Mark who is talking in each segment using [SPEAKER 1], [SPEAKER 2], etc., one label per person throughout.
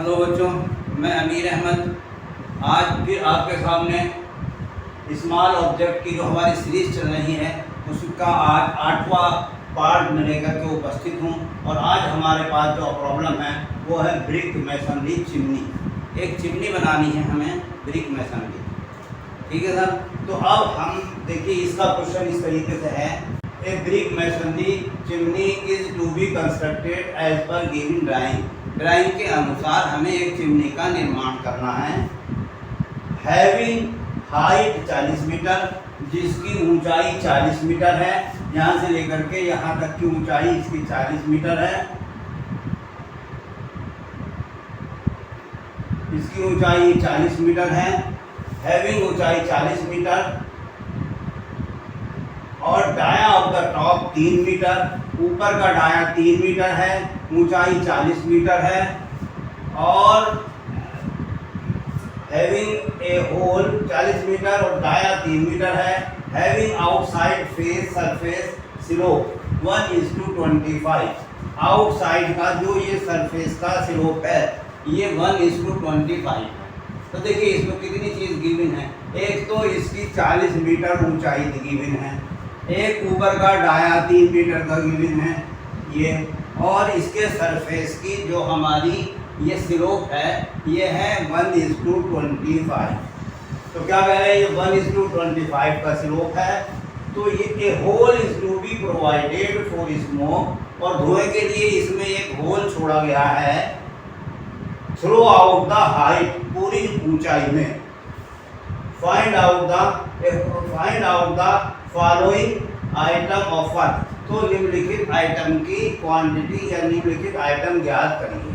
[SPEAKER 1] Hello बच्चों, मैं अमीर अहमद आज फिर आपके सामने स्मॉल ऑब्जेक्ट की जो हमारी सीरीज़ चल रही है उसका आज 8वां पार्ट में लेकर के उपस्थित हूँ। और आज हमारे पास जो प्रॉब्लम है वो है ब्रिक मेसनरी चिमनी। एक चिमनी बनानी है हमें ब्रिक मेसनरी, ठीक है सर। तो अब हम देखिए इसका क्वेश्चन इस तरीके से है, a brick masonry chimney is to be constructed as per given drawing. Drawing के अनुसार हमें एक चिमनी का निर्माण करना है। हैविंग हाइट 40 मीटर, जिसकी ऊंचाई 40 मीटर है। यहाँ से लेकर के यहाँ तक की ऊंचाई इसकी 40 मीटर है। इसकी ऊंचाई 40 मीटर है। हैविंग ऊंचाई 40 मीटर और dia of the top 3 metre. ऊपर का डाया 3 मीटर है, ऊंचाई 40 मीटर है। और हैविंग ए होल 40 मीटर और डाया 3 मीटर है। Having outside face surface slope 1:25। Outside का जो ये सरफेस का स्लोप है ये 1:25 है। तो देखिए इसमें कितनी चीज़ गिवन है। एक तो इसकी 40 मीटर ऊंचाई गिवन है, एक ऊपर का डाया 3 मीटर का गिवन है ये, और इसके सरफेस की जो हमारी ये स्लोप है ये है 1:25। तो क्या कह रहे हैं, ये 1:25 का स्लोप है। तो ये a hole is to be provided for smoke, और धुएं के लिए इसमें एक होल छोड़ा गया है थ्रू आउट द हाइट, पूरी ऊंचाई में। Find out the following item of work. तो निम्नलिखित आइटम की क्वांटिटी या निम्नलिखित आइटम ज्ञात करिए।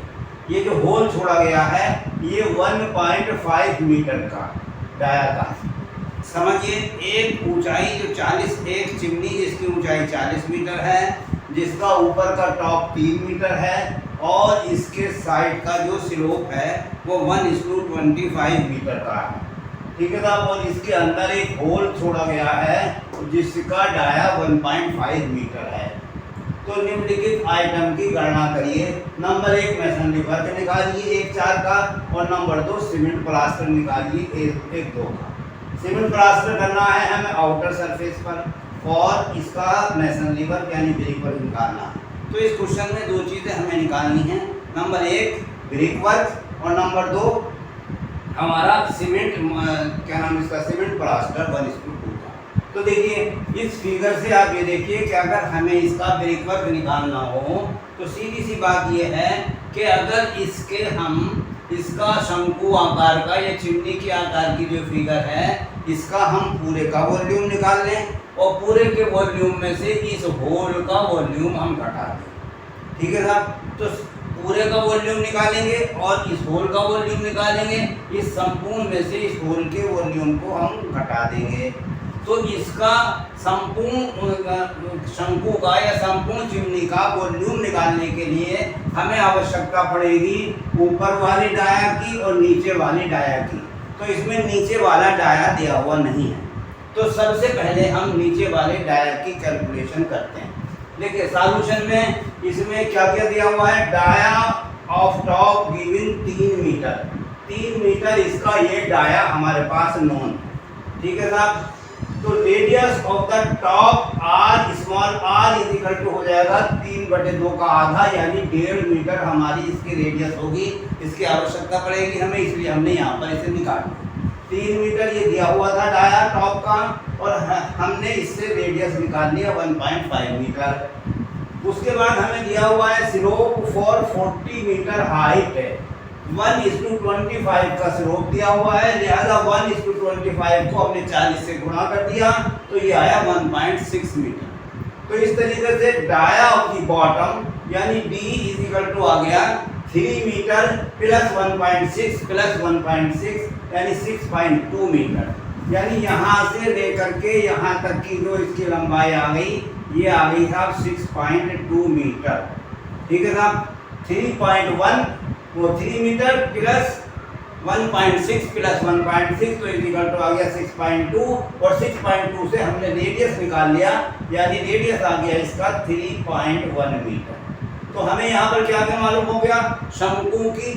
[SPEAKER 1] ये जो होल छोड़ा गया है ये 1.5 मीटर का डाया था। समझिए एक ऊंचाई जो 40, एक चिमनी जिसकी ऊंचाई 40 मीटर है, जिसका ऊपर का टॉप 3 मीटर है और इसके साइड का जो स्लोप है वो 1:25 मीटर का है, ठीक है साहब। और इसके अंदर एक होल छोड़ा गया है जिसका डाया 1.5 मीटर है। तो निम्नलिखित आइटम की गणना करिए। नंबर 1 मेसनरी वर्क निकालिए 1/4 का, और नंबर 2 सीमेंट प्लास्टर निकालिए 1/2 का। सीमेंट प्लास्टर करना है हमें आउटर सरफेस पर, और इसका मेसनरी वर्क यानी ब्रिक वर्क निकालना है। तो इस क्वेश्चन में 2 चीज़ें हमें निकालनी है। नंबर 1 ब्रिक वर्क और नंबर 2 हमारा सीमेंट, क्या नाम इसका, सीमेंट प्लास्टर 1:2 का। तो देखिए इस फिगर से आप ये देखिए कि अगर हमें इसका ब्रिक वर्क निकालना हो तो सीधी सी बात ये है कि अगर इसका शंकु आकार का या चिमनी के आकार की जो फिगर है इसका हम पूरे का वॉल्यूम निकाल लें, और पूरे के वॉल्यूम में से इस होल का वॉल्यूम हम घटा दें, ठीक है साहब। तो पूरे का वॉल्यूम निकालेंगे और इस होल का वॉल्यूम निकालेंगे। इस संपूर्ण में से इस होल के वॉल्यूम को हम घटा देंगे। तो इसका संपूर्ण शंकु का या संपूर्ण चिमनी का वॉल्यूम निकालने के लिए हमें आवश्यकता पड़ेगी ऊपर वाली डाया की और नीचे वाली डाया की। तो इसमें नीचे वाला डाया दिया हुआ नहीं है, तो सबसे पहले हम नीचे वाले डाया की कैलकुलेशन करते हैं। देखिए सॉल्यूशन में इसमें क्या क्या दिया हुआ है, dia of top given 3 metre. 3 metre इसका ये डाया हमारे पास नोन, ठीक है साहब। तो radius of the top r, small r is equal to हो जाएगा 3/2 का आधा, यानी 1.5 मीटर हमारी इसकी रेडियस होगी। इसकी आवश्यकता पड़ेगी हमें, इसलिए हमने यहाँ पर इसे निकाला। 3 मीटर ये दिया हुआ था डाया टॉप का, और हमने इससे रेडियस निकाल लिया 1.5 मीटर। उसके बाद हमें दिया हुआ है स्लोप फॉर 40 मीटर हाइट है, 1:25 का स्लोप दिया हुआ है, लिहाजा 1:25 को हमने 40 से गुणा कर दिया तो ये आया 1.6 मीटर। तो इस तरीके से डाया ऑफ द बॉटम यानी D इज इक्वल टू आ गया 3 मीटर प्लस 1.6 प्लस 1.6 यानी 6.2 मीटर। यानी यहाँ से लेकर के यहाँ तक की जो इसकी लंबाई आ गई ये आ गई साहब 6.2 मीटर, ठीक है साहब। 3.1 वो 3 मीटर प्लस 1.6 प्लस 1.6 तो इक्वल टू आ गया 6.2, और 6.2 से हमने रेडियस निकाल लिया, यानी रेडियस आ गया इसका 3.1 मीटर। तो हमें यहाँ पर क्या क्या मालूम हो गया, शंकु की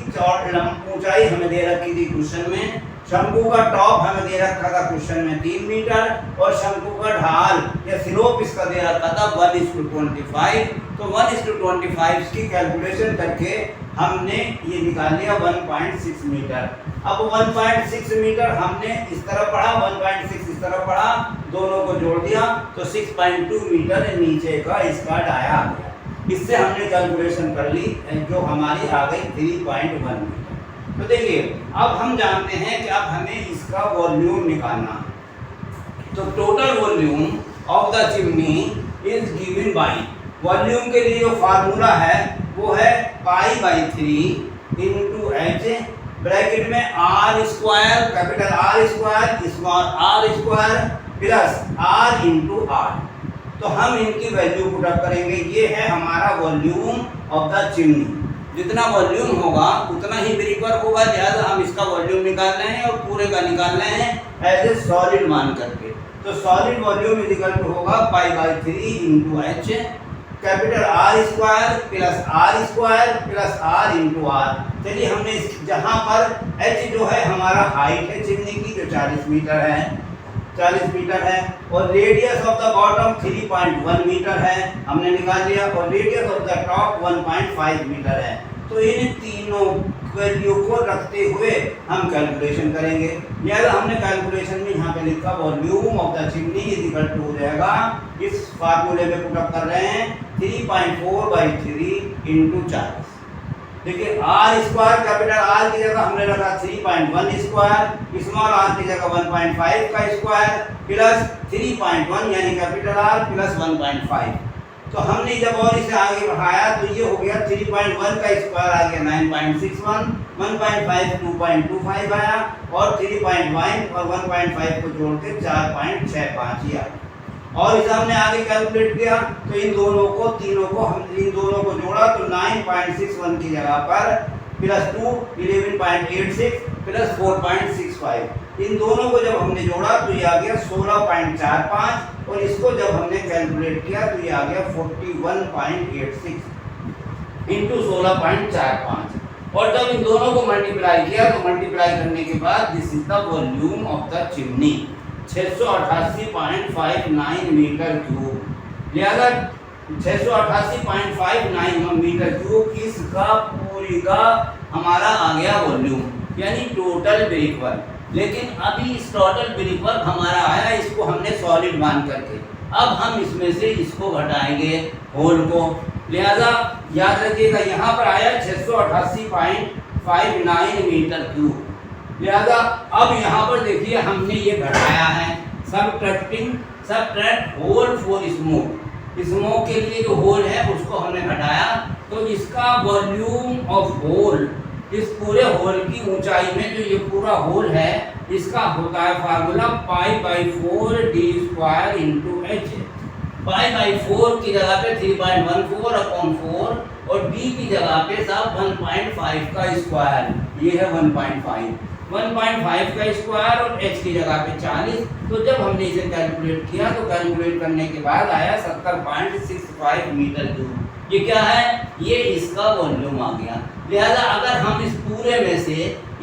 [SPEAKER 1] ऊंचाई हमें दे रखी थी क्वेश्चन में, शंकु का टॉप हमें दे रखा था क्वेश्चन में 3 मीटर और शंकु का ढाल या स्लोप इसका दे रखा था 1:25। तो 1:25 की कैलकुलेशन करके हमने ये निकाल लिया 1.6 मीटर। अब 1.6 मीटर हमने इस तरफ पढ़ा, 1.6 इस तरफ पढ़ा, दोनों को जोड़ दिया तो 6.2 मीटर नीचे का इसका डाया आ गया। इससे हमने कैलकुलेशन कर ली जो हमारी आ गई 3.1 मीटर। तो देखिए अब हम जानते हैं कि अब हमें इसका वॉल्यूम निकालना है। तो total volume of the chimney is given by, volume के लिए जो फार्मूला है वो है π/3 इंटू एच ब्रैकेट में r square, capital are square, small r square plus r into r. तो हम इनकी वैल्यू पुट अप करेंगे। ये है हमारा वॉल्यूम ऑफ द चिमनी। जितना वॉल्यूम होगा उतना ही ब्रिक वर्क होगा, लिहाजा हम इसका वॉल्यूम निकाल रहे हैं और पूरे का निकाल रहे हैं एज ए सॉलिड मान करके। तो solid volume is equal to होगा π/3 into h capital are square plus r into R. चलिए हमने जहाँ पर एच जो है हमारा हाइट है चिमनी की जो 40 मीटर है, 40 मीटर है, और radius of the bottom 3.1 metre है हमने निकाल लिया, और radius of the top 1.5 metre है। तो इन तीनों वैल्यू को रखते हुए हम कैलकुलेशन करेंगे। लिहाजा हमने कैलकुलेशन में यहाँ पे लिखा volume of the chimney is equal to हो जाएगा, इस फार्मूले में पुट अप कर रहे हैं 3.4/3 इंटू 40। देखिए आर स्क्वायर कैपिटल आर की जगह हमने रखा 3.1 स्क्वायर, स्मॉल आर की जगह 1.5 का स्क्वायर प्लस 3.1 यानी कैपिटल आर प्लस 1.5। तो हमने जब और इसे आगे बढ़ाया तो ये हो गया 3.1 का स्क्वायर आ गया 9.61, 1.5 2.25 आया, और 3.1 और 1.5 को जोड़ के 4.65 ही आया। और इसे हमने आगे कैलकुलेट किया तो इन दोनों को जोड़ा तो 9.61 की जगह पर प्लस 2 11.86 प्लस 4.65, इन दोनों को जब हमने जोड़ा तो ये आ गया 16.45, और इसको जब हमने कैलकुलेट किया तो ये आ गया 41.86 इंटू 16.45। और जब इन दोनों को मल्टीप्लाई किया तो मल्टीप्लाई करने के बाद this is the volume of the chimney 688.59 metre cube. लिहाजा 688.59 मीटर क्यूब इसका पूरी का हमारा आ गया वॉल्यूम, यानी टोटल ब्रिक वर्क। लेकिन अभी इस टोटल ब्रिक वर्क हमारा आया, इसको हमने सॉलिड मान करके, अब हम इसमें से इसको घटाएंगे होल को। लिहाजा याद रखिएगा यहाँ पर आया 688.59 मीटर क्यूब। लिहाजा अब यहाँ पर देखिए हमने ये घटाया है, सबट्रैक्ट होल फॉर स्मोक के लिए जो होल है उसको हमने घटाया, तो इसका वॉल्यूम ऑफ होल, इस पूरे होल की ऊंचाई में जो ये पूरा होल है इसका होता है फार्मूला π/4d² इंटू एच। π/4 की जगह पे 3.14/4 और d की जगह पे साहब 1.5 का स्क्वायर, ये है 1.5 का स्क्वायर और h की जगह पे 40। तो जब हमने इसे कैलकुलेट किया तो कैलकुलेट करने के बाद आया 70.65 मीटर क्यूब। ये क्या है, ये इसका वॉल्यूम आ गया। लिहाजा अगर हम इस पूरे में से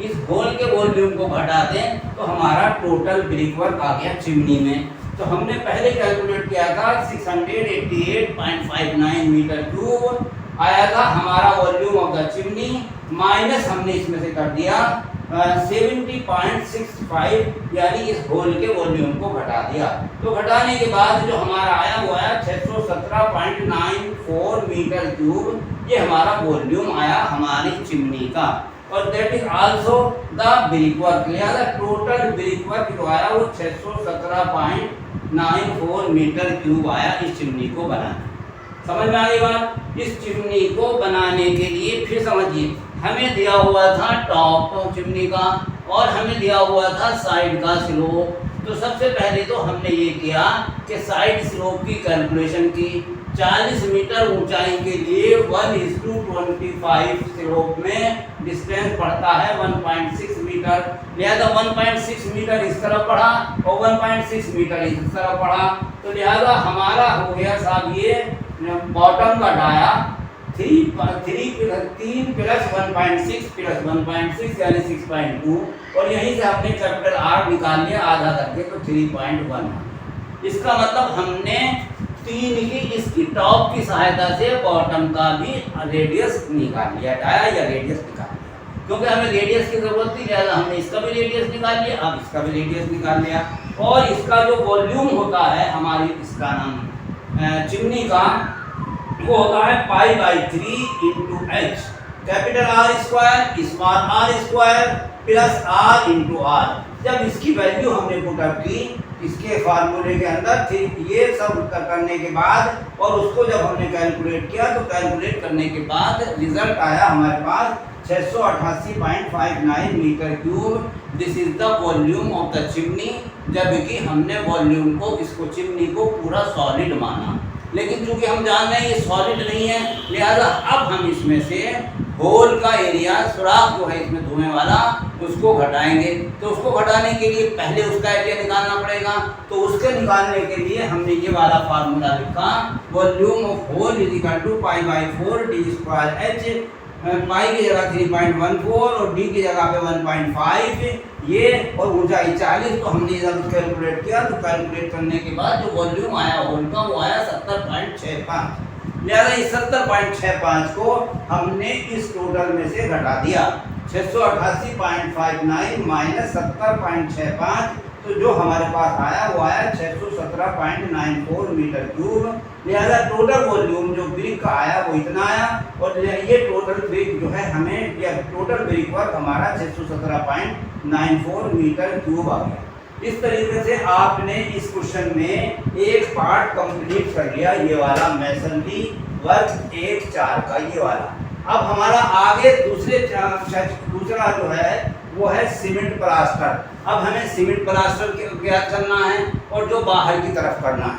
[SPEAKER 1] इस होल के वॉल्यूम को घटा दें तो हमारा टोटल ब्रिक वर्क आ गया चिमनी में। तो हमने पहले कैलकुलेट किया था 688.59 मीटर क्यूब आया था हमारा volume of the chimney, minus हमने इसमें से कर दिया 70.65 यानी इस होल के वॉल्यूम को घटा दिया। तो घटाने के बाद जो हमारा आया वो आया 617.94 मीटर क्यूब, ये हमारा वॉल्यूम आया हमारी चिमनी का, और that is also the brick work. लिहाजा टोटल ब्रिक वर्क जो आया वो 617.94 मीटर क्यूब आया इस चिमनी को बनाने। समझ में आ गई बात। इस चिमनी को बनाने के लिए फिर समझिए, हमें दिया हुआ था टॉप चिमनी का और हमें दिया हुआ था साइड का स्लोप। तो सबसे पहले तो हमने ये किया कि साइड स्लोप की कैलकुलेशन की। 40 मीटर ऊंचाई के लिए 1:25 स्लोप में डिस्टेंस पड़ता है 1.6 मीटर। लिहाजा 1.6 मीटर इस तरफ पड़ा और 1.6 मीटर इस तरफ पड़ा। तो लिहाजा हमारा हो गया साहब ये बॉटम का डाया 3 प्लस 1.6 प्लस 1.6 यानी 6.2, और यहीं से आपने कैपिटल R निकाल लिया आधा करके, तो 3.1। इसका मतलब हमने 3 की इसकी टॉप की सहायता से बॉटम का भी रेडियस निकाल लिया, डाया या रेडियस निकाल लिया, क्योंकि हमें रेडियस की जरूरत थी, लिहाजा हमने इसका भी रेडियस निकाल लिया, अब इसका भी रेडियस निकाल लिया। और इसका जो वॉल्यूम होता है हमारी, इसका नाम चिमनी का, वो होता है π/3 into h, capital R square small r square plus r into R. जब इसकी वैल्यू हमने पुट अप की इसके फार्मूले के अंदर, फिर ये सब करने के बाद और उसको जब हमने कैलकुलेट किया, तो कैलकुलेट करने के बाद रिजल्ट आया हमारे पास 688.59 metre cube. This is the volume of the chimney, जबकि हमने वॉल्यूम को, इसको चिमनी को पूरा सॉलिड माना, लेकिन चूंकि हम जान रहे हैं ये सॉलिड नहीं है, लिहाजा अब हम इसमें से होल का एरिया, सुराख जो है इसमें धुएं वाला, उसको घटाएंगे। तो उसको घटाने के लिए पहले उसका एरिया निकालना पड़ेगा, तो उसके निकालने के लिए हमने ये वाला फार्मूला लिखा, volume of hole is equal to π/4 d square h, pi की जगह 3.14 और डी की जगह पे 1.5 ये, और ऊंचाई 40। तो हमने जब कैलकुलेट किया, तो कैलकुलेट करने के बाद जो वॉल्यूम आया होल का, वो आया 70.65। लिहाजा इस 70.65 को हमने इस टोटल में से घटा दिया, 688.59 माइनस 70.65, तो जो हमारे पास आया वो आया 617.94 मीटर क्यूब। लिहाजा टोटल वॉल्यूम जो ब्रिक का आया वो इतना आया, और ये टोटल ब्रिक जो है हमें, या टोटल ब्रिक वर्क हमारा 617.94 मीटर क्यूब आ गया। इस तरीके से आपने इस क्वेश्चन में एक पार्ट कंप्लीट कर लिया, ये वाला मैसनरी वर्क 1-4 का ये वाला। अब हमारा आगे दूसरा जो है वो है सीमेंट प्लास्टर। अब हमें सीमेंट प्लास्टर क्या करना है और जो बाहर की तरफ करना है।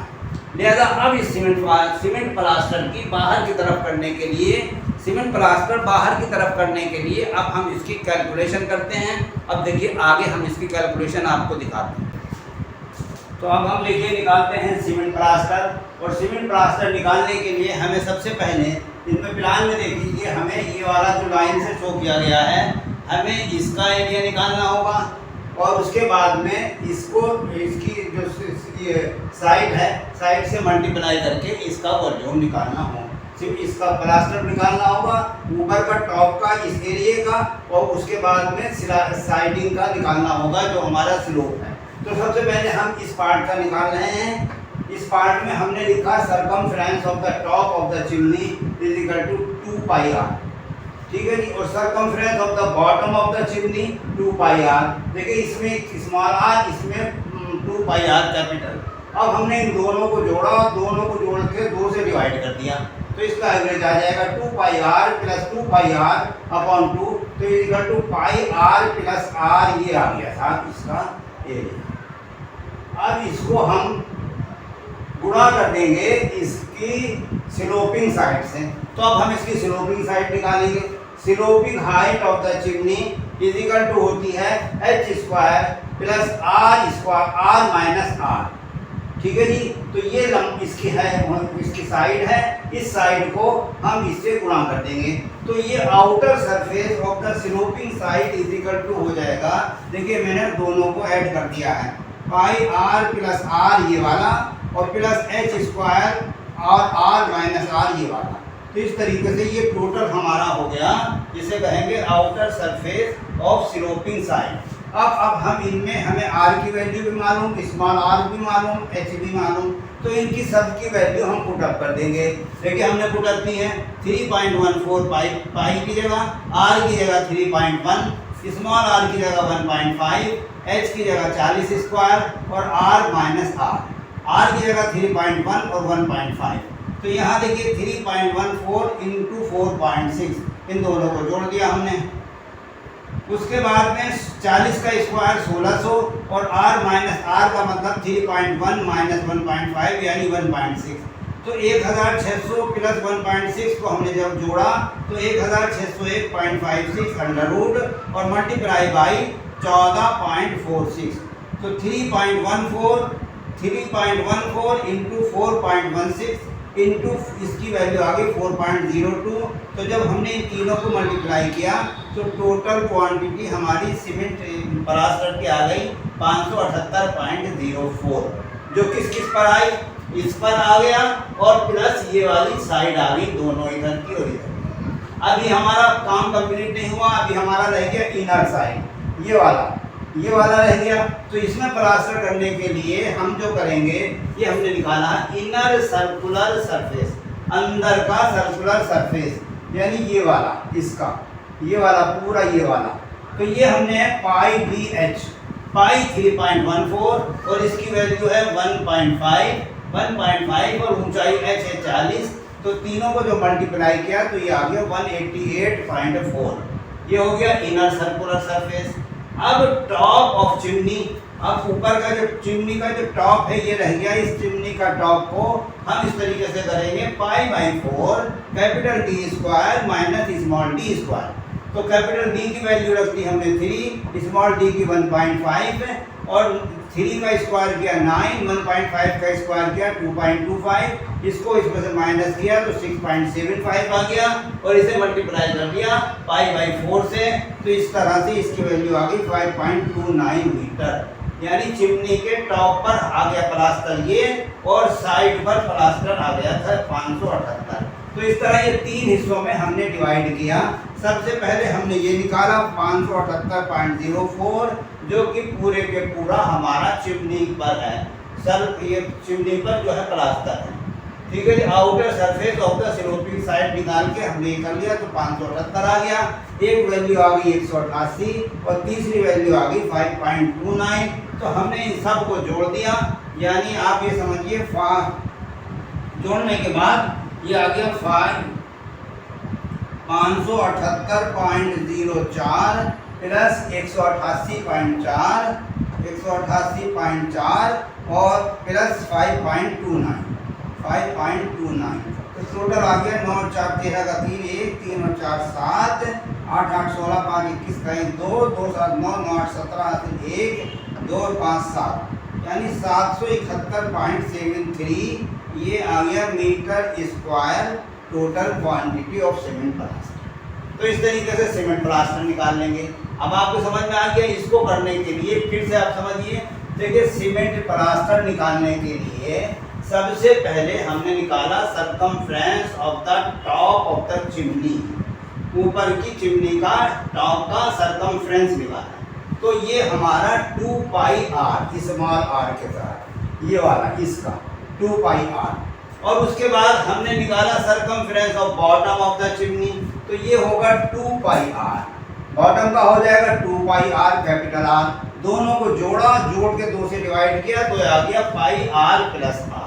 [SPEAKER 1] लिहाजा अब इस सीमेंट प्लास्टर की बाहर की तरफ करने के लिए, सीमेंट प्लास्टर बाहर की तरफ करने के लिए अब हम इसकी कैलकुलेशन करते हैं। अब देखिए आगे हम इसकी कैलकुलेशन आपको दिखाते हैं। तो अब हम देखिए निकालते हैं सीमेंट प्लास्टर, और सीमेंट प्लास्टर निकालने के लिए हमें सबसे पहले इनमें प्लान में देख लीजिए, हमें ये वाला जो लाइन से शो किया गया है, हमें इसका एरिया निकालना होगा, और उसके बाद में इसको, इसकी जो साइड है, साइड से मल्टीप्लाई करके इसका वॉल्यूम निकालना होगा। सिर्फ इसका प्लास्टर निकालना होगा, ऊपर का टॉप का इस एरिया का, और उसके बाद में साइडिंग का निकालना होगा जो हमारा स्लोप है। तो सबसे पहले हम इस पार्ट का निकाल रहे हैं। इस पार्ट में हमने लिखा circumference of the top of the chimney is equal to 2πr, ठीक है जी, और circumference of the bottom of the chimney 2πr। देखिए इसमें स्मॉल r, इसमें 2πr कैपिटल। अब हमने इन दोनों को जोड़ा, दोनों को जोड़ के 2 से डिवाइड कर दिया, तो इसका एवरेज आ जाएगा 2πr प्लस 2πr अपॉन 2, तो is equal to πr plus r, ये आ गया साहब इसका एरिया। अब इसको हम गुणा कर देंगे इसकी स्लोपिंग साइड से, तो अब हम इसकी स्लोपिंग साइड निकालेंगे। Sloping height of the chimney is equal to होती है h square plus r minus r, ठीक है जी। तो ये इसकी है, इसकी साइड है, इस साइड को हम इससे गुणा कर देंगे, तो ये outer surface of the sloping side is equal to हो जाएगा। देखिए मैंने दोनों को ऐड कर दिया है, πr प्लस r ये वाला, और प्लस h स्क्वायर और r माइनस r ये वाला। तो इस तरीके से ये टोटल हमारा हो गया, जिसे कहेंगे outer surface of sloping side. अब हम इनमें, हमें r की वैल्यू भी मालूम, स्मॉल r भी मालूम, h भी मालूम, तो इनकी सब की वैल्यू हम पुट अप कर देंगे। देखिए हमने पुट अप की है 3.14 पाई की जगह, r की जगह 3.1, स्मॉल r की जगह 1.5, h की जगह 40 स्क्वायर और r माइनस r की जगह 3.1 और 1.5। तो यहाँ देखिए 3.14 इंटू 4.6, इन दोनों को जोड़ दिया हमने। उसके बाद में 40 का स्क्वायर 1600 और r माइनस r का मतलब 3.1 माइनस 1.5 यानी 1.6। तो 1600 प्लस 1.6 को हमने जब जोड़ा तो 1601.56 अंडर रूट और मल्टीप्लाई बाई 14.46, तो 3.14 इंटू 4.16 इंटू इसकी वैल्यू आ गई 4.02। तो जब हमने इन तीनों को मल्टीप्लाई किया तो टोटल क्वांटिटी हमारी सीमेंट प्लास्टर की आ गई 578.04, जो किस किस पर आई, इस पर आ गया और प्लस ये वाली साइड आ गई, दोनों इधर की और इधर की। अभी हमारा काम कंप्लीट नहीं हुआ, अभी हमारा रह गया इनर साइड, ये वाला रह गया। तो इसमें प्लास्टर करने के लिए हम जो करेंगे, ये हमने निकाला इनर सर्कुलर सरफेस, अंदर का सर्कुलर सरफेस, यानी ये वाला, इसका ये वाला पूरा ये वाला। तो ये हमने पाई डी एच, पाई 3.14 और इसकी वैल्यू है 1.5 और ऊंचाई एच है 40। तो तीनों को जो मल्टीप्लाई किया तो ये आ गया 188.4। ये हो गया इनर सर्कुलर सरफेस। अब टॉप ऑफ चिमनी, अब ऊपर का जो चिमनी का जो टॉप है ये रह गया, इस चिमनी का टॉप को हम इस तरीके से करेंगे π/4 capital D square minus small d square. तो कैपिटल डी की वैल्यू रखती हमने 3, स्मॉल डी की 1.5 और 3 का स्क्वायर किया 9, 1.5 का स्क्वायर किया 2.25, इसको इसमें से माइनस किया तो 6.75 आ गया और इसे मल्टीप्लाई कर दिया π/4 से। तो इस तरह से इसकी वैल्यू आ गई 5.29 मीटर, यानी चिमनी के टॉप पर आ गया प्लास्टर ये और साइड पर प्लास्टर आ गया था 578। तो इस तरह ये 3 हिस्सों में हमने डिवाइड किया। सबसे पहले हमने ये निकाला 578.04, जो कि पूरे के पूरा हमारा चिमनी पर है, सर ये चिमनी पर जो है प्लास्टर है। ठीक है जी, outer surface of the sloping side निकाल के हमने कर लिया तो 578 आ गया। एक वैल्यू आ गई 188 और तीसरी वैल्यू आ गई 5.29। तो हमने इन सब को जोड़ दिया, यानी आप ये समझिए जोड़ने के बाद ये आ गया 578.04 प्लस 188.4 और प्लस 5.29। तो टोटल आ गया 9 और 4 13 का 3 1 3 और 4 7 8 8 16 5 21 का 1 2 2 7 9 9 8 17 1 2 और 5 7, यानी 771.73 ये आ गया metre square total quantity of cement plaster. तो इस तरीके से सीमेंट प्लास्टर निकाल लेंगे। अब आपको समझ में आ गया। इसको करने के लिए फिर से आप समझिए, देखिए सीमेंट प्लास्टर निकालने के लिए सबसे पहले हमने निकाला circumference of the top of the chimney, ऊपर की चिमनी का टॉप का सरकमफ्रेंस निकाला। तो ये हमारा 2πr स्मॉल r के साथ ये वाला इसका 2πr, और उसके बाद हमने निकाला circumference of bottom of the chimney, तो ये होगा 2πr। बॉटम का हो जाएगा 2πr कैपिटल R, दोनों को जोड़ा, जोड़ के 2 से डिवाइड किया तो आ गया πr प्लस r।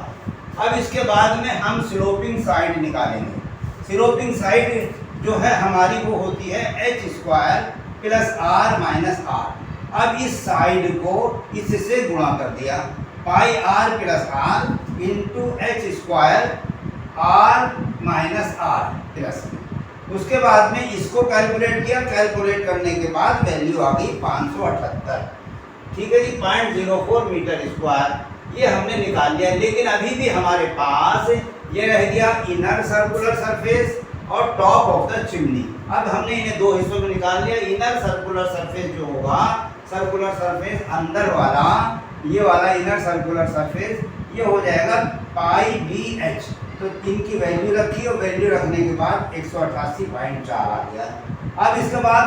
[SPEAKER 1] अब इसके बाद में हम स्लोपिंग साइड निकालेंगे। स्लोपिंग साइड जो है हमारी वो होती है h square plus r minus r। अब इस साइड को इससे गुणा कर दिया, πr plus r into H square r minus r plus. उसके बाद में इसको कैलकुलेट किया, कैलकुलेट करने के बाद वैल्यू आ गई 578। ठीक है जी, 0.04 मीटर स्क्वायर ये हमने निकाल लिया। लेकिन अभी भी हमारे पास ये रह गया इनर सर्कुलर सरफेस और टॉप ऑफ द चिमनी। अब हमने इन्हें 2 हिस्सों में निकाल लिया। इनर सर्कुलर सरफेस जो होगा, सर्कुलर सरफेस अंदर वाला, ये वाला इनर सर्कुलर सरफेस ये हो जाएगा πbh। तो इनकी वैल्यू रखी और वैल्यू रखने के बाद 188.4 आ गया। अब इसके बाद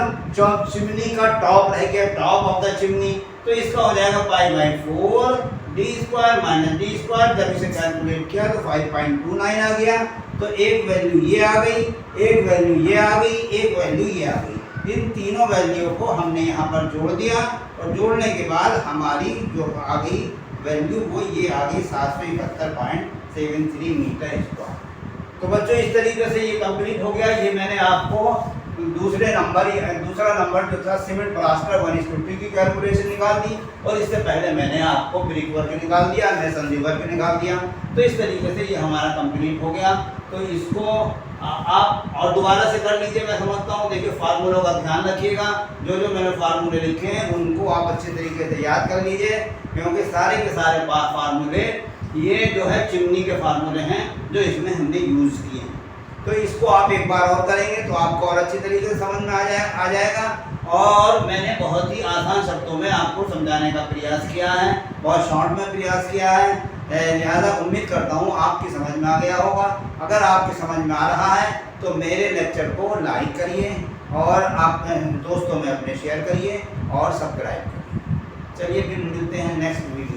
[SPEAKER 1] चिमनी का टॉप रह गया, टॉप ऑफ द चिमनी, तो इसका हो जाएगा π/4 D square minus d square. जब इसे कैलकुलेट किया तो 5.29 आ गया। तो एक वैल्यू ये आ गई, एक वैल्यू ये आ गई, एक वैल्यू ये आ गई। इन तीनों वैल्यू को हमने यहाँ पर जोड़ दिया और जोड़ने के बाद हमारी जो आ गई वैल्यू वो ये आ गई 771.73 मीटर स्क्वायर। तो बच्चों इस तरीके से ये कंप्लीट हो गया। ये मैंने आपको दूसरा नंबर जो था सीमेंट प्लास्टर 1:2 की कैलकुलेशन निकाल दी, और इससे पहले मैंने आपको ब्रिक वर्क निकाल दिया, मैसनरी वर्क निकाल दिया। तो इस तरीके से ये हमारा कंप्लीट हो गया। तो इसको आप और दोबारा से कर लीजिए, मैं समझता हूँ। देखिए फार्मूलों का ध्यान रखिएगा, जो जो मैंने फार्मूले लिखे हैं उनको आप अच्छे तरीके से याद कर लीजिए, क्योंकि सारे के सारे फार्मूले ये जो है चिमनी के फार्मूले हैं जो इसमें हमने यूज़ किए हैं। तो इसको आप एक बार और करेंगे तो आपको और अच्छी तरीके से समझ में आ जाएगा। और मैंने बहुत ही आसान शब्दों में आपको समझाने का प्रयास किया है, बहुत शॉर्ट में प्रयास किया है, लिहाजा उम्मीद करता हूँ आपकी समझ में आ गया होगा। अगर आपकी समझ में आ रहा है तो मेरे लेक्चर को लाइक करिए और आप दोस्तों में अपने शेयर करिए और सब्सक्राइब करिए। चलिए फिर मिलते हैं नेक्स्ट वीडियो।